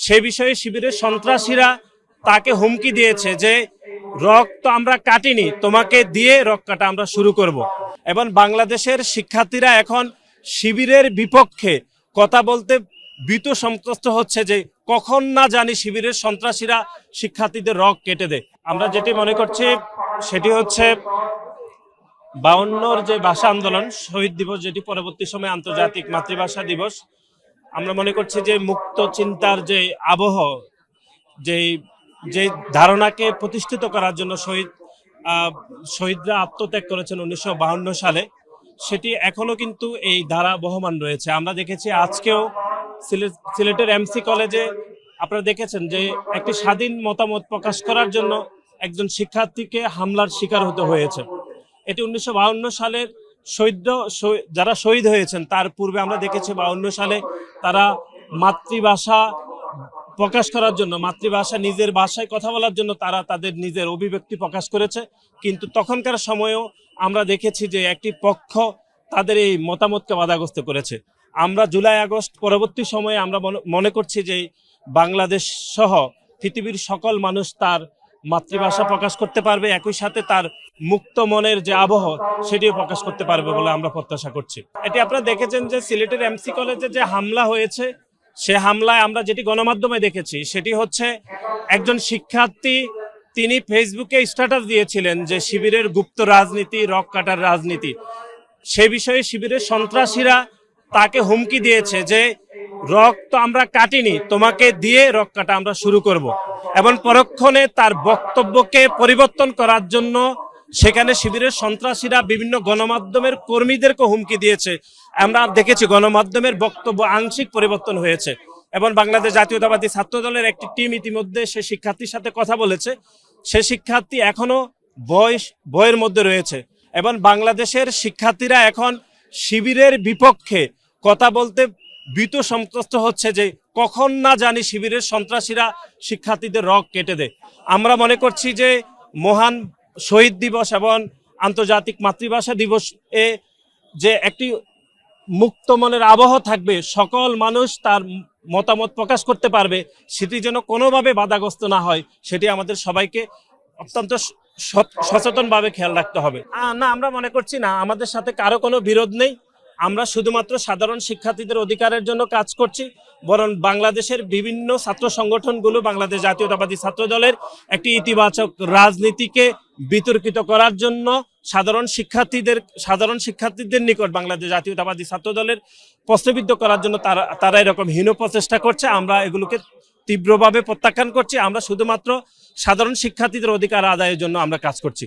সে বিষয়ে শিবিরের সন্ত্রাসীরা তাকে হুমকি দিয়েছে যে রক্ত আমরা কাটিনি, তোমাকে দিয়ে রক্ত কাটা আমরা শুরু করব। এবং বাংলাদেশের শিক্ষার্থীরা এখন শিবিরের বিপক্ষে কথা বলতে ভীত সন্ত্রস্ত হচ্ছে যে কখন না জানি শিবিরের সন্ত্রাসীরা শিক্ষার্থীদের রক কেটে দেয়। আমরা যেটি মনে করছি সেটি হচ্ছে 52 যে ভাষা আন্দোলন শহীদ দিবস, যেটি পরবর্তী সময়ে আন্তর্জাতিক মাতৃভাষা দিবস, আমরা মনে করছি যে মুক্ত চিন্তার যে আবহ, যে যে ধারণাকে প্রতিষ্ঠিত করার জন্য শহীদরা আত্মত্যাগ করেছেন 1952 সালে, সেটি এখনো কিন্তু এই ধারা বহমান রয়েছে। আমরা দেখেছি আজকেও সিলেটের এমসি কলেজে আপনারা দেখেছেন যে একটি স্বাধীন মতামত প্রকাশ করার জন্য একজন শিক্ষার্থীকে হামলার শিকার হতে হয়েছে। এটি 1952 সালের যারা শহীদ হয়েছেন তার পূর্বে আমরা দেখেছি 52 সালে তারা মাতৃভাষা প্রকাশ করার জন্য, মাতৃভাষা নিজের ভাষায় কথা বলার জন্য তারা তাদের নিজের অভিব্যক্তি প্রকাশ করেছে। কিন্তু তখনকার সময়েও আমরা দেখেছি যে একটি পক্ষ তাদের এই মতামতকে বাধাগ্রস্ত করেছে। আমরা জুলাই আগস্ট পরবর্তী সময়ে আমরা মনে করছি যে বাংলাদেশ সহ পৃথিবীর সকল মানুষ তার মাতৃভাষা প্রকাশ করতে পারবে, একই সাথে তার মুক্ত মনের যে আবহ সেটিও প্রকাশ করতে পারবে বলে আমরা প্রত্যাশা করছি। এটি আপনারা দেখেছেন যে সিলেটের এমসি কলেজে যে হামলা হয়েছে, সে হামলায় আমরা যেটি গণমাধ্যমে দেখেছি সেটি হচ্ছে একজন শিক্ষার্থী তিনি ফেসবুকে স্ট্যাটাস দিয়েছিলেন যে শিবিরের গুপ্ত রাজনীতি, রক কাটার রাজনীতি। সে বিষয়ে শিবিরের সন্ত্রাসীরা তাকে হুমকি দিয়েছে যে রক্ত আমরা কাটিনি, তোমাকে দিয়ে রক কাটা আমরা শুরু করব। এবং পরক্ষণে তার বক্তব্যকে পরিবর্তন করার জন্য সেখানে শিবিরের সন্ত্রাসীরা বিভিন্ন গণমাধ্যমের কর্মীদেরকে হুমকি দিয়েছে। আমরা দেখেছি গণমাধ্যমের বক্তব্য আংশিক পরিবর্তন হয়েছে এবং বাংলাদেশ জাতীয়তাবাদী ছাত্র দলের একটি টিম ইতিমধ্যে সে শিক্ষার্থীর সাথে কথা বলেছে। সে শিক্ষার্থী এখনো ভয়ের মধ্যে রয়েছে এবং বাংলাদেশের শিক্ষার্থীরা এখন শিবিরের বিপক্ষে কথা বলতে ভীত সন্ত্রস্ত হচ্ছে যে কখন না জানি শিবিরের সন্ত্রাসীরা শিক্ষার্থীদের রক কেটে দেয়। আমরা মনে করছি যে মহান শহীদ দিবস এবং আন্তর্জাতিক মাতৃভাষা দিবস এ যে একটি মুক্ত মনের আবহ থাকবে, সকল মানুষ তার মতামত প্রকাশ করতে পারবে, সেটি যেন কোনোভাবে বাধাগ্রস্ত না হয়, সেটি আমাদের সবাইকে অত্যন্ত সচেতনভাবে খেয়াল রাখতে হবে। না, আমরা মনে করছি না আমাদের সাথে কারো কোনো বিরোধ নেই। আমরা শুধুমাত্র সাধারণ শিক্ষার্থীদের অধিকারের জন্য কাজ করছি, বরং বাংলাদেশের বিভিন্ন ছাত্র সংগঠনগুলো বাংলাদেশ জাতীয়তাবাদী ছাত্র দলের একটি ইতিবাচক রাজনীতিকে বিতর্কিত করার জন্য সাধারণ শিক্ষার্থীদের নিকট বাংলাদেশ জাতীয়তাবাদী ছাত্র দলের প্রশ্নবিদ্ধ করার জন্য তারা এরকম হীন প্রচেষ্টা করছে। আমরা এগুলোকে তীব্রভাবে প্রত্যাখ্যান করছি। আমরা শুধুমাত্র সাধারণ শিক্ষার্থীদের অধিকার আদায়ের জন্য আমরা কাজ করছি।